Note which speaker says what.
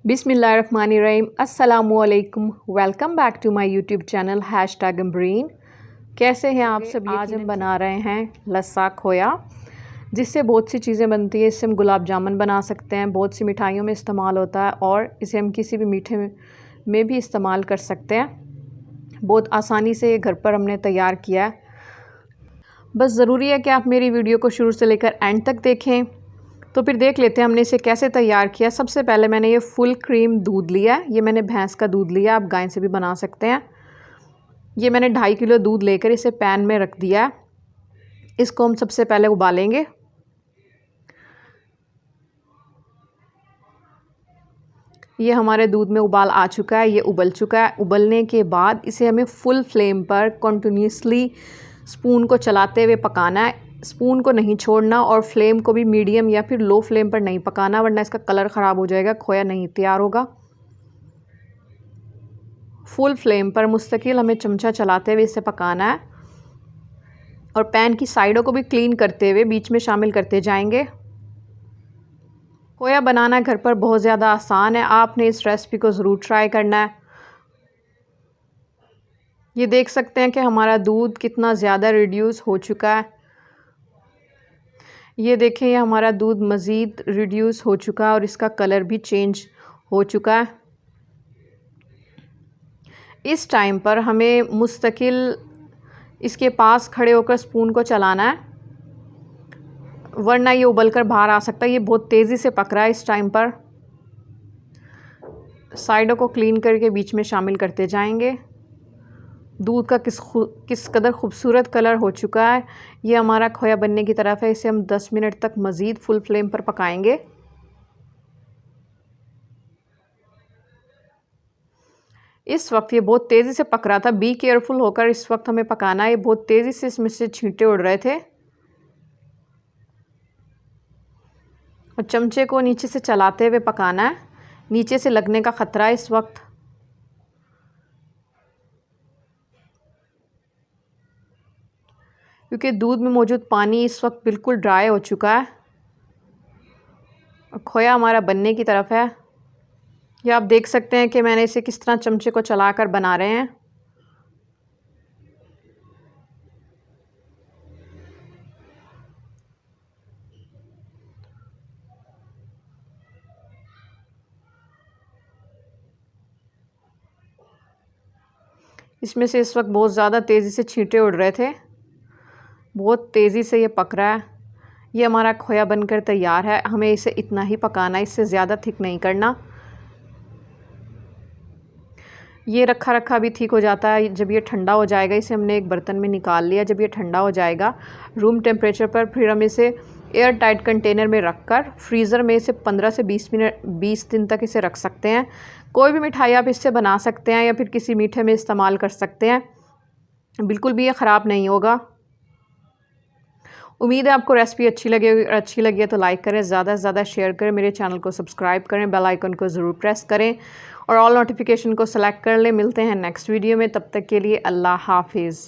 Speaker 1: बिस्मिल्लाहिर्रहमानिर्रहीम। अस्सलामुअलैकुम। Welcome back to my YouTube channel #Ambreen. कैसे हैं आप सब? आज हम बना रहे हैं लस्सा खोया, जिससे बहुत सी चीज़ें बनती है। इससे हम गुलाब जामुन बना सकते हैं, बहुत सी मिठाइयों में इस्तेमाल होता है और इसे हम किसी भी मीठे में भी इस्तेमाल कर सकते हैं। बहुत आसानी से घर पर हमने तैयार किया है। बस ज़रूरी है कि आप मेरी वीडियो को शुरू से लेकर एंड तक देखें। तो फिर देख लेते हैं हमने इसे कैसे तैयार किया। सबसे पहले मैंने ये फुल क्रीम दूध लिया है। ये मैंने भैंस का दूध लिया, आप गाय से भी बना सकते हैं। ये मैंने 2.5 किलो दूध लेकर इसे पैन में रख दिया है। इसको हम सबसे पहले उबालेंगे। ये हमारे दूध में उबाल आ चुका है, ये उबल चुका है। उबलने के बाद इसे हमें फुल फ्लेम पर कंटिन्यूसली स्पून को चलाते हुए पकाना है। स्पून को नहीं छोड़ना और फ्लेम को भी मीडियम या फिर लो फ्लेम पर नहीं पकाना, वरना इसका कलर ख़राब हो जाएगा, खोया नहीं तैयार होगा। फुल फ्लेम पर मुस्तकिल हमें चमचा चलाते हुए इसे पकाना है और पैन की साइडों को भी क्लीन करते हुए बीच में शामिल करते जाएंगे। खोया बनाना घर पर बहुत ज़्यादा आसान है, आपने इस रेसिपी को ज़रूर ट्राई करना है। ये देख सकते हैं कि हमारा दूध कितना ज़्यादा रिड्यूस हो चुका है। ये देखें, ये हमारा दूध मज़ीद रिड्यूस हो चुका है और इसका कलर भी चेंज हो चुका है। इस टाइम पर हमें मुस्तकिल इसके पास खड़े होकर स्पून को चलाना है, वरना ये उबल कर बाहर आ सकता है। ये बहुत तेज़ी से पक रहा है। इस टाइम पर साइडों को क्लीन करके बीच में शामिल करते जाएंगे। दूध का किस कदर खूबसूरत कलर हो चुका है। ये हमारा खोया बनने की तरफ है। इसे हम 10 मिनट तक मज़ीद फुल फ्लेम पर पकाएंगे। इस वक्त ये बहुत तेज़ी से पक रहा था। बी केयरफुल होकर इस वक्त हमें पकाना है। ये बहुत तेज़ी से इसमें से छींटे उड़ रहे थे और चमचे को नीचे से चलाते हुए पकाना है। नीचे से लगने का ख़तरा है इस वक्त। क्योंकि दूध में मौजूद पानी इस वक्त बिल्कुल ड्राई हो चुका है और खोया हमारा बनने की तरफ है। ये आप देख सकते हैं कि मैंने इसे किस तरह चमचे को चलाकर बना रहे हैं। इसमें से इस वक्त बहुत ज़्यादा तेज़ी से छींटे उड़ रहे थे। बहुत तेज़ी से ये पक रहा है। ये हमारा खोया बनकर तैयार है। हमें इसे इतना ही पकाना है, इससे ज़्यादा थिक नहीं करना। ये रखा रखा भी ठीक हो जाता है। जब ये ठंडा हो जाएगा, इसे हमने एक बर्तन में निकाल लिया। जब ये ठंडा हो जाएगा रूम टेम्परेचर पर, फिर हम इसे एयर टाइट कंटेनर में रखकर फ्रीज़र में इसे 15 से 20 दिन तक इसे रख सकते हैं। कोई भी मिठाई आप इससे बना सकते हैं या फिर किसी मीठे में इस्तेमाल कर सकते हैं। बिल्कुल भी ये ख़राब नहीं होगा। उम्मीद है आपको रेसिपी अच्छी लगी है तो लाइक करें, ज़्यादा से ज़्यादा शेयर करें, मेरे चैनल को सब्सक्राइब करें, बेल आइकन को ज़रूर प्रेस करें और ऑल नोटिफिकेशन को सेलेक्ट कर लें। मिलते हैं नेक्स्ट वीडियो में, तब तक के लिए अल्लाह हाफिज़।